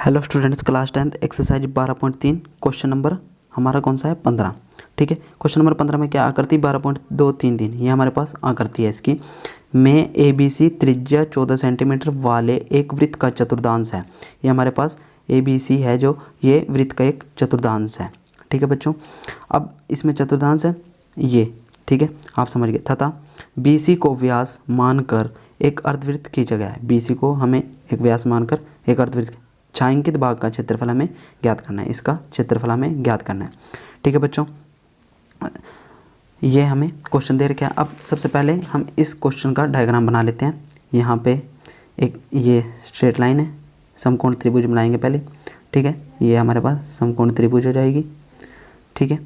Hello students, class 10th exercise 12.3 question number हमारा कौन सा है 15। ठीक है, क्वेश्चन नंबर 15 में क्या आकृति 12.233 ये हमारे पास आकृति है इसकी में ABC त्रिज्या 14 सेंटीमीटर वाले एक वृत्त का चतुर्थांश है। ये हमारे पास ABC है जो ये वृत्त का एक चतुर्थांश है। ठीक है बच्चों, अब इसमें चतुर्थांश है ये, ठीक है आप समझ गए। तथा BC को व्यास मानकर एक अर्धवृत्त खींचा गया है। BC को हमें एक व्यास मानकर एक अर्धवृत्त छायांकित भाग का क्षेत्रफल हमें ज्ञात करना है, इसका क्षेत्रफल हमें ज्ञात करना है। ठीक है बच्चों, ये हमें क्वेश्चन दे रखा है। अब सबसे पहले हम इस क्वेश्चन का डायग्राम बना लेते हैं। यहाँ पे एक ये स्ट्रेट लाइन है, समकोण त्रिभुज बनाएंगे पहले। ठीक है, ये हमारे पास समकोण त्रिभुज हो जाएगी। ठीक है,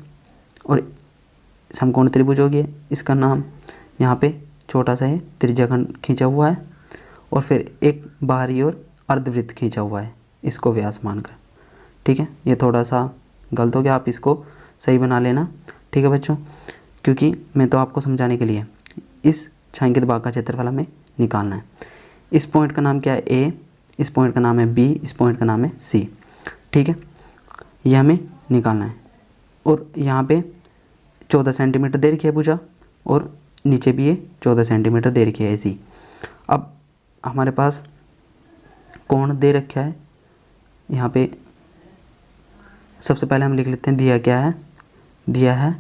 और समकोण त्रिभुज हो गया, इसका नाम यहाँ पे छोटा सा है त्रिज्याखंड खींचा हुआ है और फिर एक बाहरी ओर अर्धवृत्त खींचा हुआ है, इसको व्यास मानकर। ठीक है, ये थोड़ा सा गलत हो गया, आप इसको सही बना लेना। ठीक है बच्चों, क्योंकि मैं तो आपको समझाने के लिए इस छायांकित भाग का क्षेत्रफल हमें निकालना है। इस पॉइंट का नाम क्या है A, इस पॉइंट का नाम है B, इस पॉइंट का नाम है C। ठीक है, ये हमें निकालना है। और यहाँ पे 14 सेंटीमीटर दे रखी है भुजा और नीचे भी ये 14 सेंटीमीटर दे रखी है ऐसी। अब हमारे पास कोण दे रखा है यहाँ पे। सबसे पहले हम लिख लेते हैं दिया क्या है, दिया है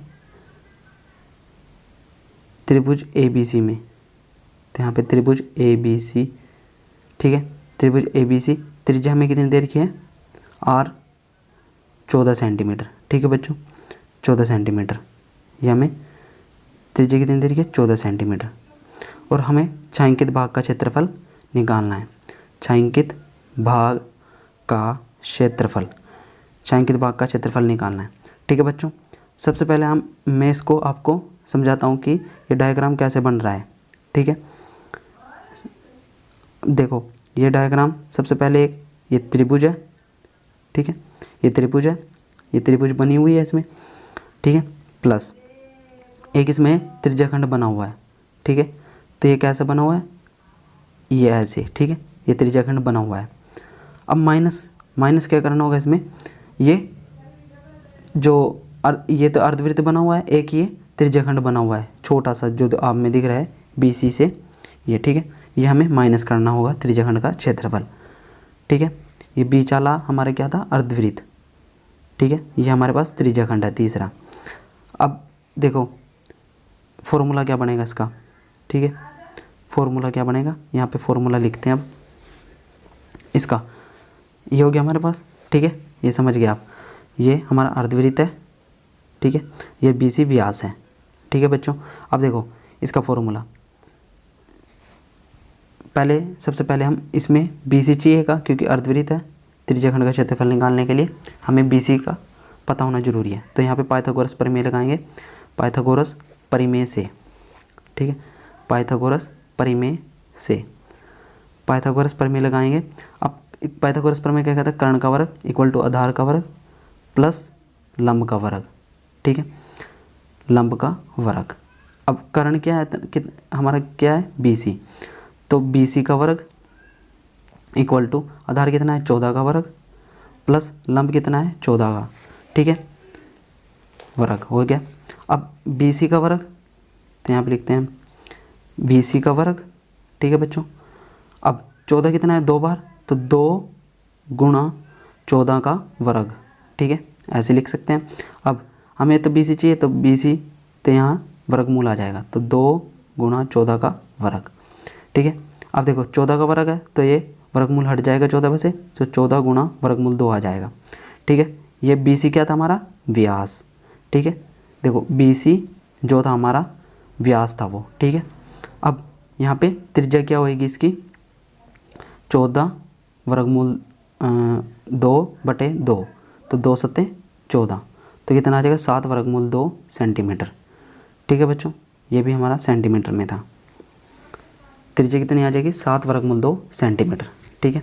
त्रिभुज ABC में, तो यहाँ पे त्रिभुज ABC। ठीक है, त्रिभुज ABC त्रिज्या हमें कितनी दे रखी है R 14 सेंटीमीटर। ठीक है बच्चों, 14 सेंटीमीटर, ये हमें त्रिज्या कितनी दे रखी है 14 सेंटीमीटर। और हमें छायांकित भाग का क्षेत्रफल निकालना है। छायांकित भाग का क्षेत्रफल, छायांकित भाग का क्षेत्रफल निकालना है। ठीक है बच्चों, सबसे पहले मैं इसको आपको समझाता हूँ कि ये डायग्राम कैसे बन रहा है। ठीक है, देखो ये डायग्राम सबसे पहले एक ये त्रिभुज है। ठीक है, ये त्रिभुज है, ये त्रिभुज बनी हुई है इसमें। ठीक है, प्लस एक इसमें त्रिज्याखंड बना हुआ है। ठीक है, तो ये कैसे बना हुआ है, ये ऐसे। ठीक है, ये त्रिज्याखंड बना हुआ है। अब माइनस क्या करना होगा इसमें, ये जो ये तो अर्धवृत्त बना हुआ है, एक ये त्रिज्याखंड बना हुआ है छोटा सा जो आप में दिख रहा है BC से ये। ठीक है, ये हमें माइनस करना होगा त्रिज्याखंड का क्षेत्रफल। ठीक है, ये बीच वाला हमारा क्या था अर्धवृत्त। ठीक है, ये हमारे पास त्रिज्याखंड है तीसरा। अब देखो फॉर्मूला क्या बनेगा इसका। ठीक है, फॉर्मूला क्या बनेगा, यहाँ पे फॉर्मूला लिखते हैं। अब इसका ये हो गया हमारे पास। ठीक है, ये समझ गए आप, ये हमारा अर्धवृत्त है। ठीक है, ये BC व्यास है। ठीक है बच्चों, अब देखो इसका फॉर्मूला, सबसे पहले हम इसमें BC चाहिएगा क्योंकि अर्धवृत्त है। त्रिज्याखंड का क्षेत्रफल निकालने के लिए हमें BC का पता होना जरूरी है। तो यहाँ पे पाइथागोरस प्रमेय लगाएंगे, पाइथागोरस परिमेय से। ठीक है, पाइथागोरस परिमेय से, पाइथागोरस प्रमेय लगाएंगे। अब पाइथागोरस प्रमेय क्या कहता है, कर्ण का वर्ग इक्वल टू आधार का वर्ग प्लस लंब का वर्ग। ठीक है, लंब का वर्ग। अब कर्ण क्या है हमारा, क्या है BC, तो BC का वर्ग इक्वल टू आधार कितना है 14 का वर्ग प्लस लंब कितना है 14 का। ठीक है, वर्ग हो गया। अब BC का वर्ग, तो यहाँ पे लिखते हैं BC का वर्ग। ठीक है बच्चों, अब 14 कितना है 2 बार, तो 2 गुणा 14 का वर्ग। ठीक है, ऐसे लिख सकते हैं। अब हमें तो BC चाहिए, तो BC तो यहाँ वर्गमूल आ जाएगा, तो 2 गुणा 14 का वर्ग। ठीक है, अब देखो 14 का वर्ग है तो ये वर्गमूल हट जाएगा 14 में से, तो 14 गुणा वर्गमूल 2 आ जाएगा। ठीक है, ये BC क्या था हमारा व्यास। ठीक है, देखो BC जो था हमारा व्यास था वो। ठीक है, अब यहाँ पे त्रिज्या क्या होएगी इसकी 14 वर्गमूल 2/2, तो 2 सत्ते 14, तो कितना आ जाएगा 7 वर्गमूल 2 सेंटीमीटर। ठीक है बच्चों, ये भी हमारा सेंटीमीटर में था। त्रिज्या कितनी आ जाएगी 7 वर्गमूल 2 सेंटीमीटर। ठीक है,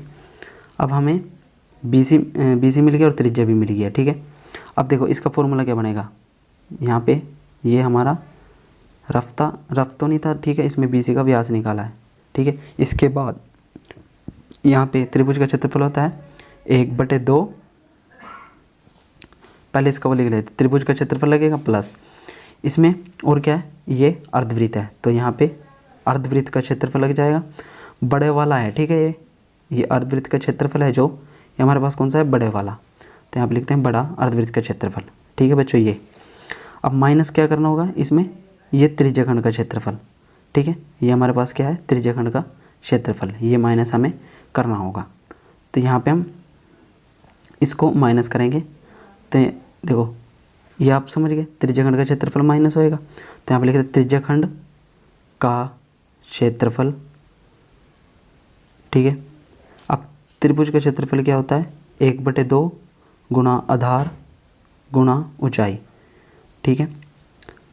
अब हमें BC मिल गया और त्रिज्या भी मिल गया। ठीक है, अब देखो इसका फॉर्मूला क्या बनेगा, यहाँ पे ये हमारा रफ तो नहीं था। ठीक है, इसमें BC का व्यास निकाला है। ठीक है, इसके बाद यहाँ पे त्रिभुज का क्षेत्रफल होता है 1/2, पहले इसका वो लिख लेते, त्रिभुज का क्षेत्रफल लगेगा प्लस इसमें और क्या है, ये अर्धवृत्त है तो यहाँ पे अर्धवृत्त का क्षेत्रफल लग जाएगा, बड़े वाला है, ठीक है। ये अर्धवृत्त का क्षेत्रफल है जो, ये हमारे पास कौन सा है, बड़े वाला, तो यहाँ पे लिखते हैं बड़ा अर्धवृत्त का क्षेत्रफल, ठीक है बच्चों। ये अब माइनस क्या करना होगा इसमें, ये त्रिज्याखंड का क्षेत्रफल, ठीक है। ये हमारे पास क्या है, त्रिज्याखंड का क्षेत्रफल, ये माइनस हमें करना होगा। तो यहाँ पे हम इसको माइनस करेंगे तो देखो ये आप समझ गए, त्रिज्याखंड का क्षेत्रफल माइनस होएगा, तो यहाँ पे लिखते हैं त्रिज्याखंड का क्षेत्रफल, ठीक है। अब त्रिभुज का क्षेत्रफल क्या होता है, 1/2 गुणा आधार गुणा ऊंचाई, ठीक है,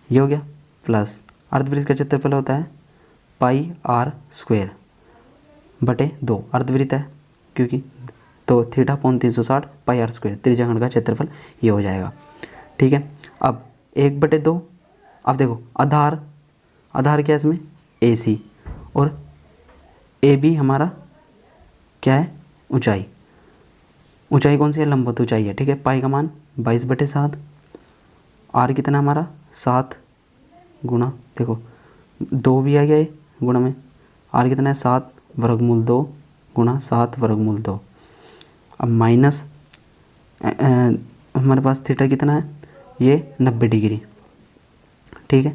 ये हो गया। प्लस अर्धवृत्त का क्षेत्रफल होता है πr² बटे 2, अर्धवृत्त है क्योंकि तो थीटा पौन 360 πr², त्रिज्याखंड का क्षेत्रफल ये हो जाएगा, ठीक है। अब 1/2, अब देखो आधार, आधार क्या है इसमें, AC, और AB हमारा क्या है, ऊंचाई, ऊंचाई कौन सी है, लंबवत ऊंचाई है, ठीक है। पाई का मान 22/7, R कितना हमारा 7 गुणा, देखो 2 भी आ गया ये गुणा में, R कितना है 7 वर्गमूल 2 गुणा 7 वर्गमूल 2। अब माइनस हमारे पास थीटा कितना है, ये 90 डिग्री, ठीक है,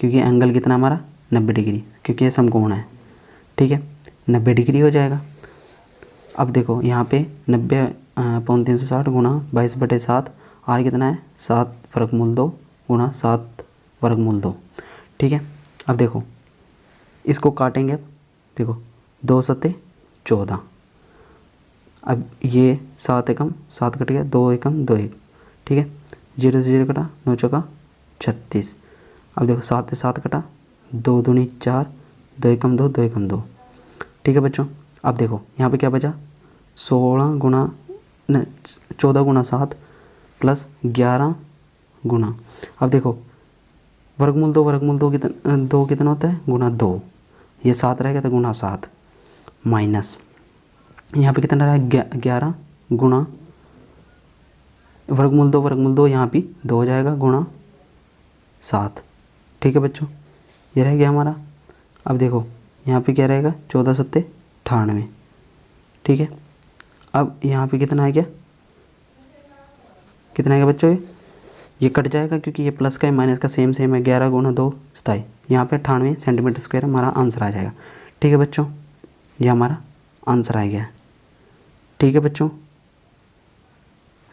क्योंकि एंगल कितना हमारा 90 डिग्री, क्योंकि ये समकोण है, ठीक है, 90 डिग्री हो जाएगा। अब देखो यहाँ पे 90 पौन 360 गुणा 22/7, R कितना है 7 वर्गमूल 2 गुणा 7 वर्गमूल 2, ठीक है। अब देखो इसको काटेंगे, अब देखो 2 सत्ते 14, अब ये 7 एकम 7 कट गया, 2 एकम 2 1, ठीक है, 0 से 0 कटा, 9 चौका 36। अब देखो 7 से 7 कटा, 2 दूनी 4, 2 एकम 2, 2 एकम 2, ठीक है बच्चों। अब देखो यहाँ पे क्या बचा, 14 गुणा 7 प्लस 11 गुणा, अब देखो वर्गमूल 2 कितना होता है, गुणा 2, ये 7 रहेगा तो गुणा 7, माइनस यहाँ पे कितना रहा, 11 गुणा वर्गमूल 2 यहाँ भी 2 हो जाएगा गुणा 7, ठीक है बच्चों, ये रह गया हमारा। अब देखो यहाँ पे क्या रहेगा, 14 सत्ते 98, ठीक है। अब यहाँ पे कितना आ गया, कितना आएगा बच्चों, ये कट जाएगा क्योंकि ये प्लस का है माइनस का सेम है, 11 गुणा 2 27, यहाँ पे 98 सेंटीमीटर स्क्वायर हमारा आंसर आ जाएगा, ठीक है बच्चों, ये हमारा आंसर आ गया, ठीक है बच्चों,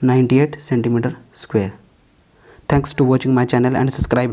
98 centimetre square. Thanks to watching my channel and subscribe.